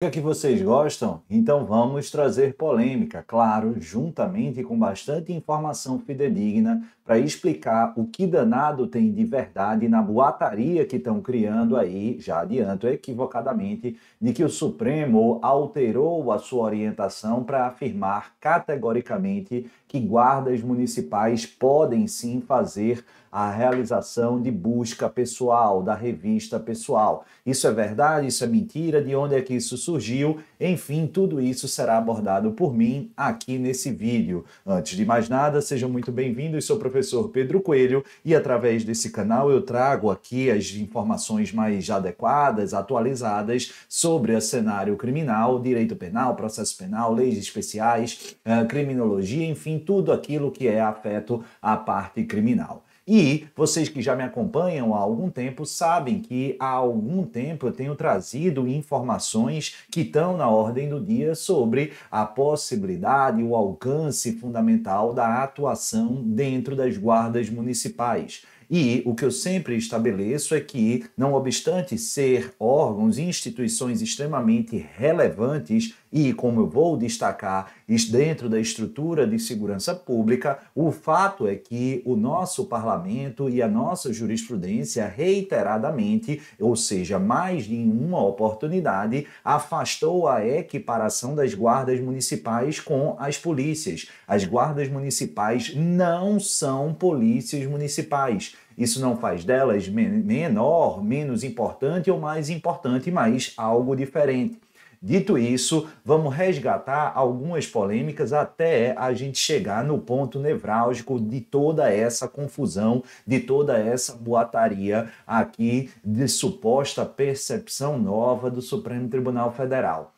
Que vocês gostam? Então vamos trazer polêmica, claro, juntamente com bastante informação fidedigna para explicar o que danado tem de verdade na boataria que estão criando aí, já adianto, equivocadamente, de que o Supremo alterou a sua orientação para afirmar categoricamente que guardas municipais podem sim fazer a realização de busca pessoal, da revista pessoal. Isso é verdade? Isso é mentira? De onde é que isso surgiu? Enfim, tudo isso será abordado por mim aqui nesse vídeo. Antes de mais nada, sejam muito bem-vindos. Sou o professor Pedro Coelho e através desse canal eu trago aqui as informações mais adequadas, atualizadas sobre o cenário criminal, direito penal, processo penal, leis especiais, criminologia, enfim, tudo aquilo que é afeto à parte criminal. E vocês que já me acompanham há algum tempo sabem que há algum tempo eu tenho trazido informações que estão na ordem do dia sobre a possibilidade, o alcance fundamental da atuação dentro das guardas municipais. E o que eu sempre estabeleço é que, não obstante ser órgãos e instituições extremamente relevantes, e como eu vou destacar, dentro da estrutura de segurança pública, o fato é que o nosso parlamento e a nossa jurisprudência reiteradamente, ou seja, mais de uma oportunidade, afastou a equiparação das guardas municipais com as polícias. As guardas municipais não são polícias municipais. Isso não faz delas menor, menos importante ou mais importante, mas algo diferente. Dito isso, vamos resgatar algumas polêmicas até a gente chegar no ponto nevrálgico de toda essa confusão, de toda essa boataria aqui de suposta percepção nova do Supremo Tribunal Federal.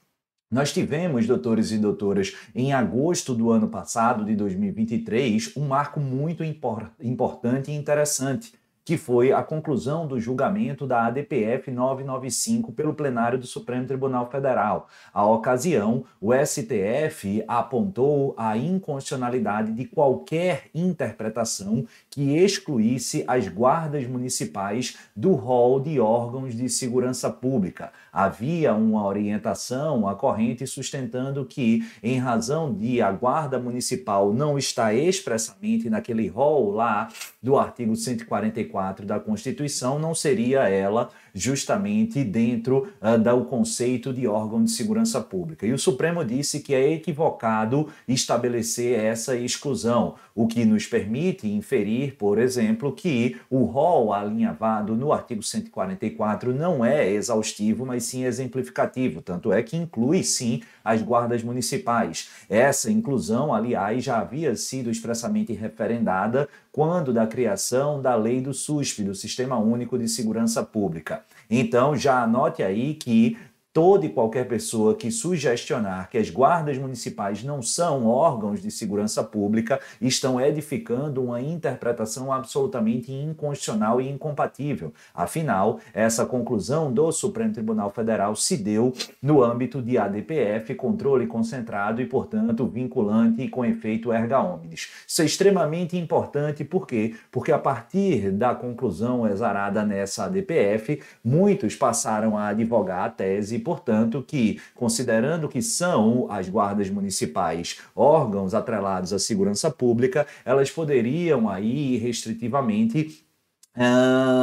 Nós tivemos, doutores e doutoras, em agosto do ano passado, de 2023, um marco muito importante e interessante, que foi a conclusão do julgamento da ADPF 995 pelo plenário do Supremo Tribunal Federal. À ocasião, o STF apontou a inconstitucionalidade de qualquer interpretação que excluísse as guardas municipais do rol de órgãos de segurança pública. Havia uma orientação, a corrente sustentando que, em razão de a guarda municipal não estar expressamente naquele rol lá do artigo 144 da Constituição, não seria ela justamente dentro do conceito de órgão de segurança pública. E o Supremo disse que é equivocado estabelecer essa exclusão, o que nos permite inferir, por exemplo, que o rol alinhavado no artigo 144 não é exaustivo, mas sim exemplificativo, tanto é que inclui sim as guardas municipais. Essa inclusão, aliás, já havia sido expressamente referendada quando da criação da lei do SUSP, do Sistema Único de Segurança Pública. Então, já anote aí que toda e qualquer pessoa que sugestionar que as guardas municipais não são órgãos de segurança pública estão edificando uma interpretação absolutamente inconstitucional e incompatível. Afinal, essa conclusão do Supremo Tribunal Federal se deu no âmbito de ADPF, controle concentrado e, portanto, vinculante e com efeito erga omnes. Isso é extremamente importante, por quê? Porque a partir da conclusão exarada nessa ADPF, muitos passaram a advogar a tese, portanto, que, considerando que são as guardas municipais órgãos atrelados à segurança pública, elas poderiam aí restritivamente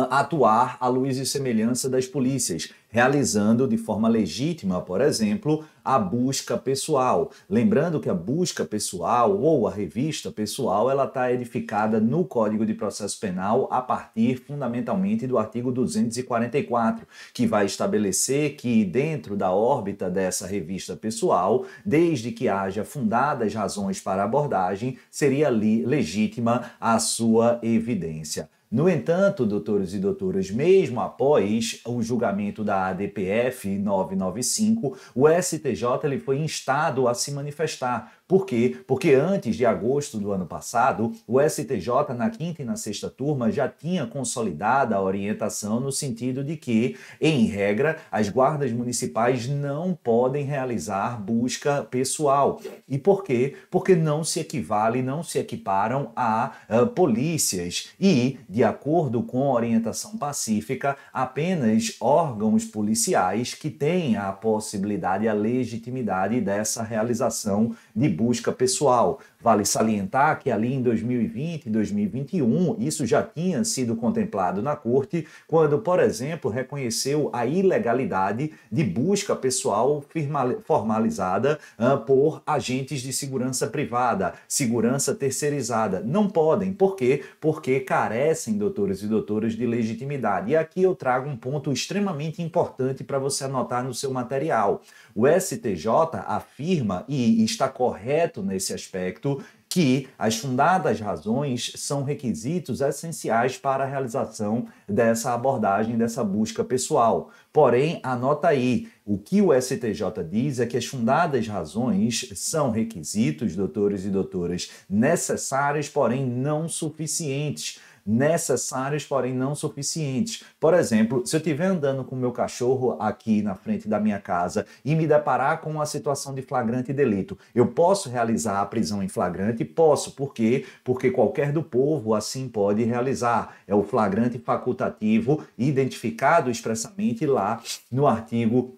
atuar à luz e semelhança das polícias, realizando de forma legítima, por exemplo, a busca pessoal. Lembrando que a busca pessoal ou a revista pessoal, ela está edificada no Código de Processo Penal a partir, fundamentalmente, do artigo 244, que vai estabelecer que, dentro da órbita dessa revista pessoal, desde que haja fundadas razões para abordagem, seria legítima a sua evidência. No entanto, doutores e doutoras, mesmo após o julgamento da ADPF 995, o STJ ele foi instado a se manifestar. Por quê? Porque antes de agosto do ano passado, o STJ, na quinta e na sexta turma, já tinha consolidada a orientação no sentido de que, em regra, as guardas municipais não podem realizar busca pessoal. E por quê? Porque não se equivale, não se equiparam a polícias. E, de acordo com a orientação pacífica, apenas órgãos policiais que têm a possibilidade, a legitimidade dessa realização de busca pessoal. Vale salientar que ali em 2020 e 2021, isso já tinha sido contemplado na Corte, quando, por exemplo, reconheceu a ilegalidade de busca pessoal formalizada por agentes de segurança privada, segurança terceirizada. Não podem. Por quê? Porque carecem, doutores e doutoras, de legitimidade. E aqui eu trago um ponto extremamente importante para você anotar no seu material. O STJ afirma, e está correto nesse aspecto, que as fundadas razões são requisitos essenciais para a realização dessa abordagem, dessa busca pessoal. Porém, anota aí, o que o STJ diz é que as fundadas razões são requisitos, doutores e doutoras, necessários, porém não suficientes. Necessários, porém não suficientes. Por exemplo, se eu estiver andando com o meu cachorro aqui na frente da minha casa e me deparar com uma situação de flagrante delito, eu posso realizar a prisão em flagrante? Posso. Por quê? Porque qualquer do povo assim pode realizar. É o flagrante facultativo identificado expressamente lá no artigo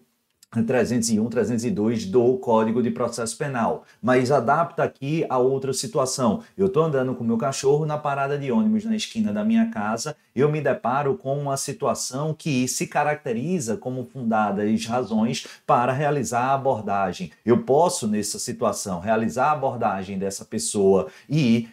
301, 302 do Código de Processo Penal, mas adapta aqui a outra situação. Eu estou andando com o meu cachorro na parada de ônibus na esquina da minha casa, eu me deparo com uma situação que se caracteriza como fundadas razões para realizar a abordagem. Eu posso, nessa situação, realizar a abordagem dessa pessoa e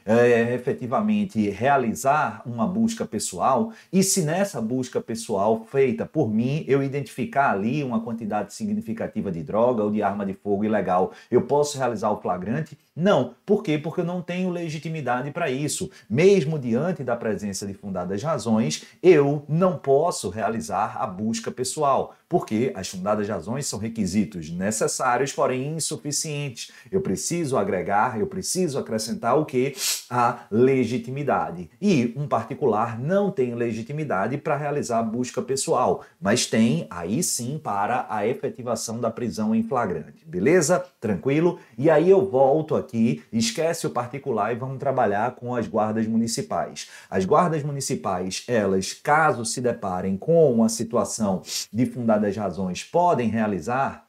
efetivamente realizar uma busca pessoal, e se nessa busca pessoal feita por mim, eu identificar ali uma quantidade significativa de droga ou de arma de fogo ilegal, eu posso realizar o flagrante? Não. Por quê? Porque eu não tenho legitimidade para isso. Mesmo diante da presença de fundadas razões, eu não posso realizar a busca pessoal, porque as fundadas razões são requisitos necessários, porém insuficientes. Eu preciso agregar, eu preciso acrescentar o quê? A legitimidade. E um particular não tem legitimidade para realizar a busca pessoal, mas tem, aí sim, para a efetivação da prisão em flagrante. Beleza? Tranquilo? E aí eu volto aqui, esquece o particular e vamos trabalhar com as guardas municipais. As guardas municipais, elas, caso se deparem com uma situação de fundadas razões, podem realizar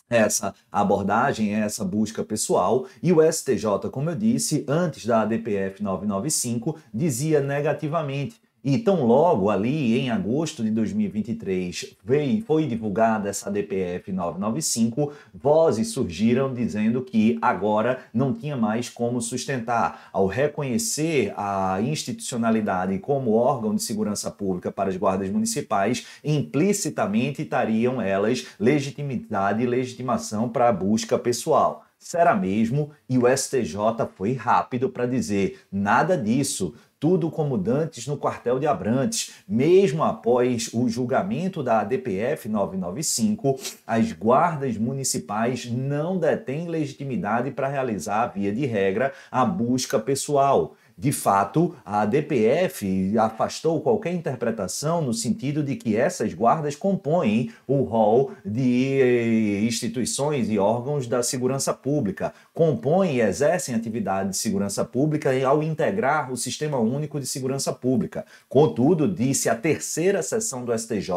essa abordagem, essa busca pessoal, e o STJ, como eu disse, antes da ADPF 995, dizia negativamente. E tão logo ali, em agosto de 2023, foi divulgada essa ADPF 995, vozes surgiram dizendo que agora não tinha mais como sustentar. Ao reconhecer a institucionalidade como órgão de segurança pública para as guardas municipais, implicitamente teriam elas legitimidade e legitimação para a busca pessoal. Será mesmo? E o STJ foi rápido para dizer nada disso. Tudo como dantes no quartel de Abrantes. Mesmo após o julgamento da ADPF 995, as guardas municipais não detêm legitimidade para realizar, via de regra, a busca pessoal. De fato, a ADPF afastou qualquer interpretação no sentido de que essas guardas compõem o rol de instituições e órgãos da segurança pública, compõem e exercem atividade de segurança pública ao integrar o Sistema Único de Segurança Pública. Contudo, disse a terceira sessão do STJ,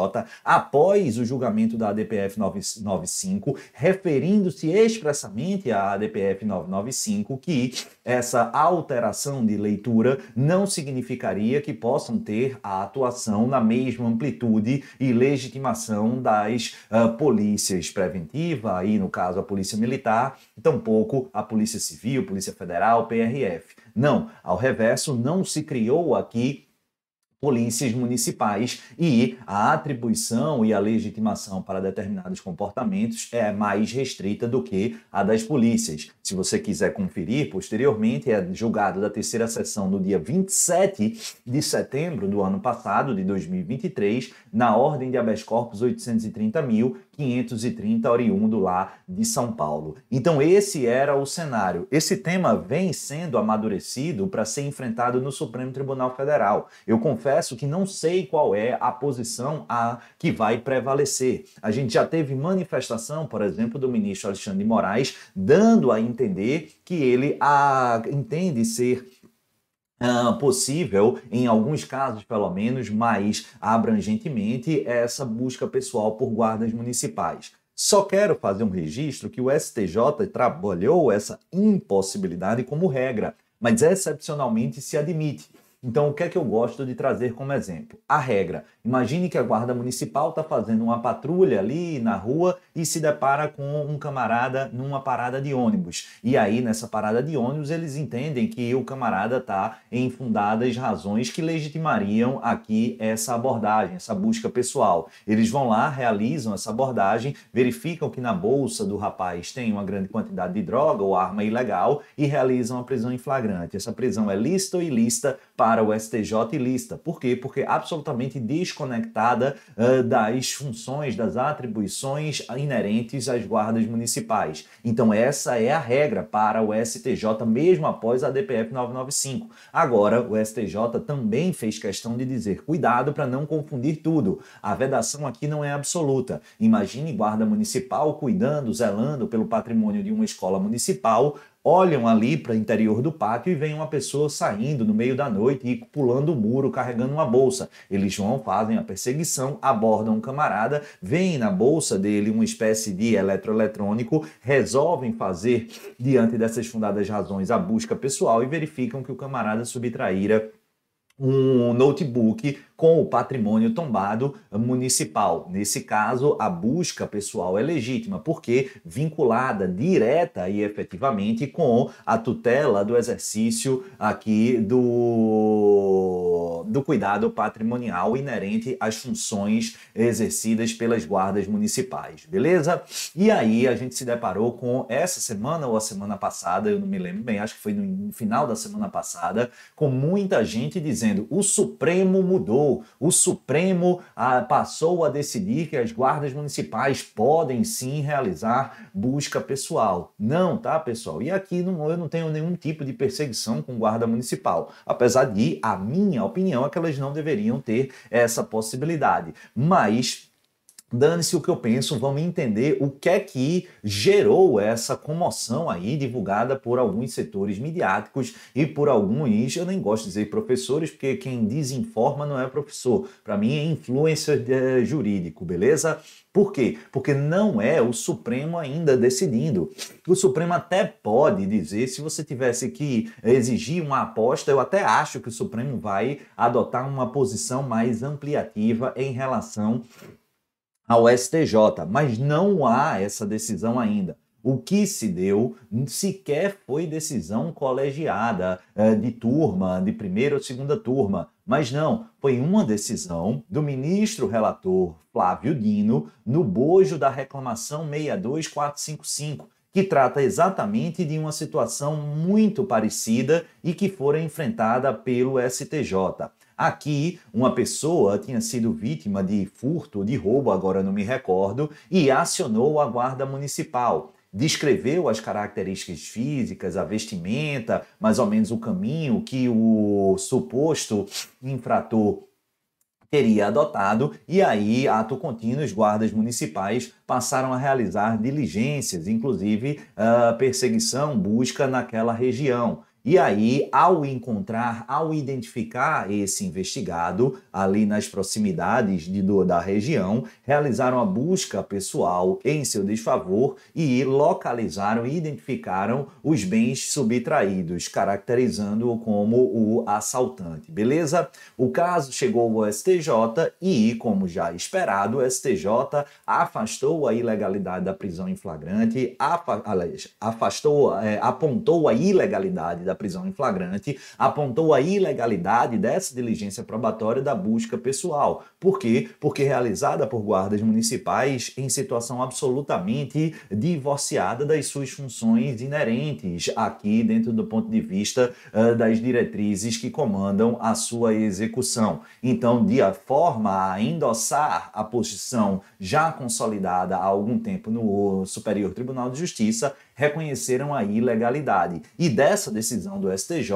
após o julgamento da ADPF 995, referindo-se expressamente à ADPF 995, que essa alteração de leitura não significaria que possam ter a atuação na mesma amplitude e legitimação das polícias preventiva, aí no caso a Polícia Militar, tampouco a Polícia Civil, Polícia Federal, PRF. Não, ao reverso, não se criou aqui polícias municipais e a atribuição e a legitimação para determinados comportamentos é mais restrita do que a das polícias. Se você quiser conferir, posteriormente é julgado da terceira sessão no dia 27 de setembro do ano passado, de 2023, na ordem de habeas corpus 830.530, oriundo lá de São Paulo. Então esse era o cenário. Esse tema vem sendo amadurecido para ser enfrentado no Supremo Tribunal Federal. Eu confesso que não sei qual é a posição que vai prevalecer. A gente já teve manifestação, por exemplo, do ministro Alexandre de Moraes, dando a entender que ele entende ser possível, em alguns casos pelo menos, mais abrangentemente, essa busca pessoal por guardas municipais. Só quero fazer um registro que o STJ trabalhou essa impossibilidade como regra, mas excepcionalmente se admite. Então, o que é que eu gosto de trazer como exemplo? A regra. Imagine que a guarda municipal está fazendo uma patrulha ali na rua e se depara com um camarada numa parada de ônibus. E aí, nessa parada de ônibus, eles entendem que o camarada está em fundadas razões que legitimariam aqui essa abordagem, essa busca pessoal. Eles vão lá, realizam essa abordagem, verificam que na bolsa do rapaz tem uma grande quantidade de droga ou arma ilegal e realizam a prisão em flagrante. Essa prisão é lícita ou ilícita para o STJ ilícita. Por quê? Porque é absolutamente desconectada das funções, das atribuições inerentes às guardas municipais. Então essa é a regra para o STJ mesmo após a DPF 995. Agora, o STJ também fez questão de dizer, cuidado para não confundir tudo. A vedação aqui não é absoluta. Imagine guarda municipal cuidando, zelando pelo patrimônio de uma escola municipal, olham ali para o interior do pátio e vem uma pessoa saindo no meio da noite e pulando o muro, carregando uma bolsa. Eles vão, fazem a perseguição, abordam um camarada, veem na bolsa dele uma espécie de eletroeletrônico, resolvem fazer, diante dessas fundadas razões, a busca pessoal e verificam que o camarada subtraíra um notebook com o patrimônio tombado municipal. Nesse caso, a busca pessoal é legítima, porque vinculada direta e efetivamente com a tutela do exercício aqui do cuidado patrimonial inerente às funções exercidas pelas guardas municipais, beleza? E aí a gente se deparou com essa semana ou a semana passada, eu não me lembro bem, acho que foi no final da semana passada, com muita gente dizendo: o Supremo mudou, o Supremo passou a decidir que as guardas municipais podem sim realizar busca pessoal. Não, tá, pessoal? E aqui eu não tenho nenhum tipo de perseguição com guarda municipal, apesar de, a minha opinião, é que elas não deveriam ter essa possibilidade. Mas dane-se o que eu penso, vamos entender o que é que gerou essa comoção aí divulgada por alguns setores midiáticos e por alguns, eu nem gosto de dizer professores, porque quem desinforma não é professor, para mim é influencer jurídico, beleza? Por quê? Porque não é o Supremo ainda decidindo. O Supremo até pode dizer, se você tivesse que exigir uma aposta, eu até acho que o Supremo vai adotar uma posição mais ampliativa em relação ao STJ, mas não há essa decisão ainda. O que se deu sequer foi decisão colegiada de turma, de primeira ou segunda turma, mas não, foi uma decisão do ministro relator Flávio Dino no bojo da reclamação 62455, que trata exatamente de uma situação muito parecida e que fora enfrentada pelo STJ. Aqui, uma pessoa tinha sido vítima de furto, de roubo, agora não me recordo, e acionou a guarda municipal. Descreveu as características físicas, a vestimenta, mais ou menos o caminho que o suposto infrator teria adotado, e aí, ato contínuo, os guardas municipais passaram a realizar diligências, inclusive perseguição, busca naquela região. E aí, ao encontrar, ao identificar esse investigado ali nas proximidades da região, realizaram a busca pessoal em seu desfavor e localizaram e identificaram os bens subtraídos, caracterizando-o como o assaltante, beleza? O caso chegou ao STJ e, como já esperado, o STJ afastou a ilegalidade da prisão em flagrante, apontou a ilegalidade da prisão em flagrante, apontou a ilegalidade dessa diligência probatória da busca pessoal. Por quê? Porque realizada por guardas municipais em situação absolutamente divorciada das suas funções inerentes aqui dentro do ponto de vista das diretrizes que comandam a sua execução. Então, de forma a endossar a posição já consolidada há algum tempo no Superior Tribunal de Justiça, reconheceram a ilegalidade. E dessa decisão do STJ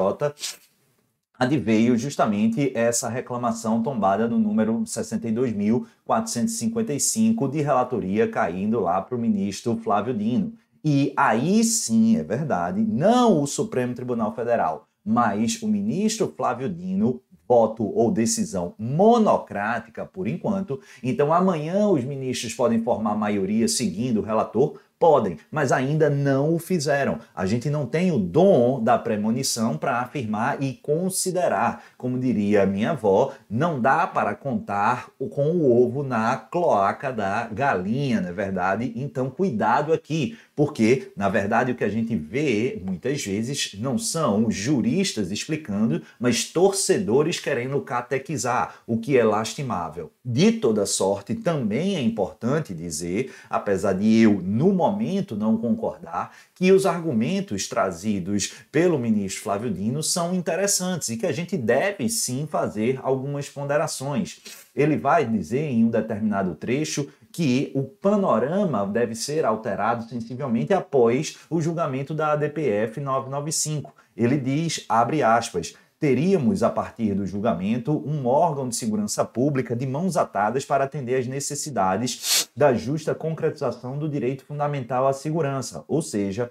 adveio justamente essa reclamação tombada no número 62.455 de relatoria caindo lá para o ministro Flávio Dino. E aí sim, é verdade, não o Supremo Tribunal Federal, mas o ministro Flávio Dino, voto ou decisão monocrática por enquanto, então amanhã os ministros podem formar maioria seguindo o relator, podem, mas ainda não o fizeram. A gente não tem o dom da premonição para afirmar e considerar. Como diria minha avó, não dá para contar com o ovo na cloaca da galinha, não é verdade? Então, cuidado aqui, porque, na verdade, o que a gente vê muitas vezes não são juristas explicando, mas torcedores querendo catequizar, o que é lastimável. De toda sorte, também é importante dizer, apesar de eu, no momento, não concordar, que os argumentos trazidos pelo ministro Flávio Dino são interessantes e que a gente deve sim fazer algumas ponderações. Ele vai dizer em um determinado trecho que o panorama deve ser alterado sensivelmente após o julgamento da ADPF 995. Ele diz, abre aspas, teríamos, a partir do julgamento, um órgão de segurança pública de mãos atadas para atender às necessidades da justa concretização do direito fundamental à segurança, ou seja,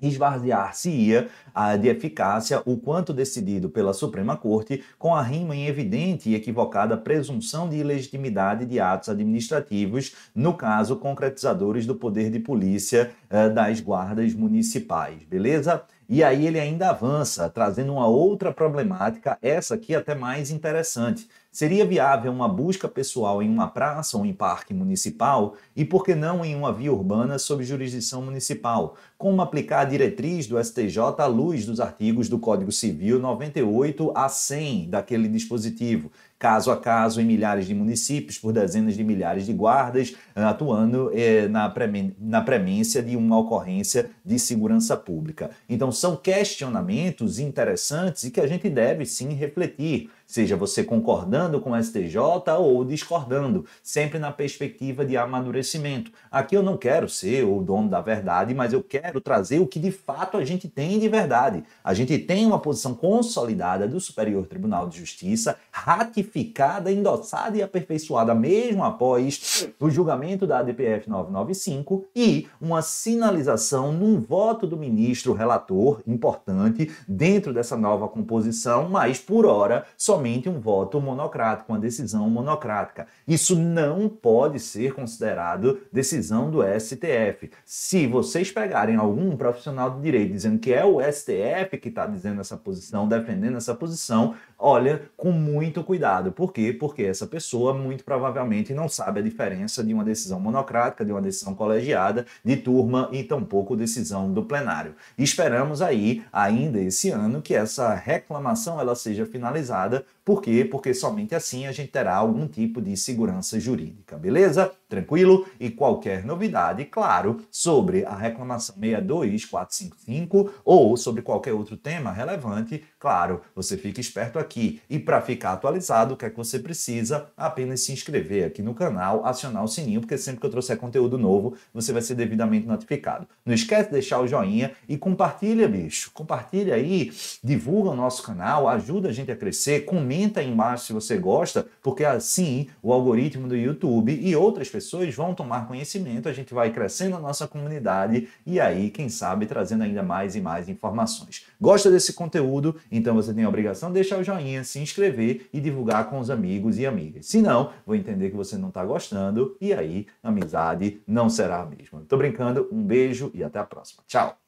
esvaziar-se-ia de eficácia o quanto decidido pela Suprema Corte com a rima em evidente e equivocada presunção de ilegitimidade de atos administrativos, no caso, concretizadores do poder de polícia das guardas municipais, beleza? E aí ele ainda avança, trazendo uma outra problemática, essa aqui até mais interessante. Seria viável uma busca pessoal em uma praça ou em parque municipal e por que não em uma via urbana sob jurisdição municipal? Como aplicar a diretriz do STJ à luz dos artigos do Código Civil 98 a 100 daquele dispositivo? Caso a caso, em milhares de municípios, por dezenas de milhares de guardas, atuando na premência de uma ocorrência de segurança pública. Então, são questionamentos interessantes e que a gente deve sim refletir, seja você concordando com o STJ ou discordando, sempre na perspectiva de amadurecimento. Aqui eu não quero ser o dono da verdade, mas eu quero trazer o que de fato a gente tem de verdade. A gente tem uma posição consolidada do Superior Tribunal de Justiça, ratificada, endossada e aperfeiçoada mesmo após o julgamento da ADPF 995 e uma sinalização num voto do ministro relator, importante, dentro dessa nova composição, mas por hora somente um voto monocrático, uma decisão monocrática. Isso não pode ser considerado decisão do STF. Se vocês pegarem algum profissional de direito dizendo que é o STF que está dizendo essa posição, defendendo essa posição, olha, com muito cuidado. Por quê? Porque essa pessoa muito provavelmente não sabe a diferença de uma decisão monocrática, de uma decisão colegiada, de turma e tampouco decisão do plenário. Esperamos aí, ainda esse ano, que essa reclamação ela seja finalizada. Por quê? Porque somente assim a gente terá algum tipo de segurança jurídica, beleza? Tranquilo? E qualquer novidade, claro, sobre a reclamação 62455 ou sobre qualquer outro tema relevante, claro, você fica esperto aqui. E para ficar atualizado, o que é que você precisa? Apenas se inscrever aqui no canal, acionar o sininho, porque sempre que eu trouxer conteúdo novo, você vai ser devidamente notificado. Não esquece de deixar o joinha e compartilha, bicho. Compartilha aí, divulga o nosso canal, ajuda a gente a crescer, comenta aí embaixo se você gosta, porque assim o algoritmo do YouTube e outras pessoas vão tomar conhecimento, a gente vai crescendo a nossa comunidade e aí, quem sabe, trazendo ainda mais e mais informações. Gosta desse conteúdo? Então você tem a obrigação de deixar o joinha, se inscrever e divulgar com os amigos e amigas. Se não, vou entender que você não está gostando e aí a amizade não será a mesma. Tô brincando, um beijo e até a próxima. Tchau!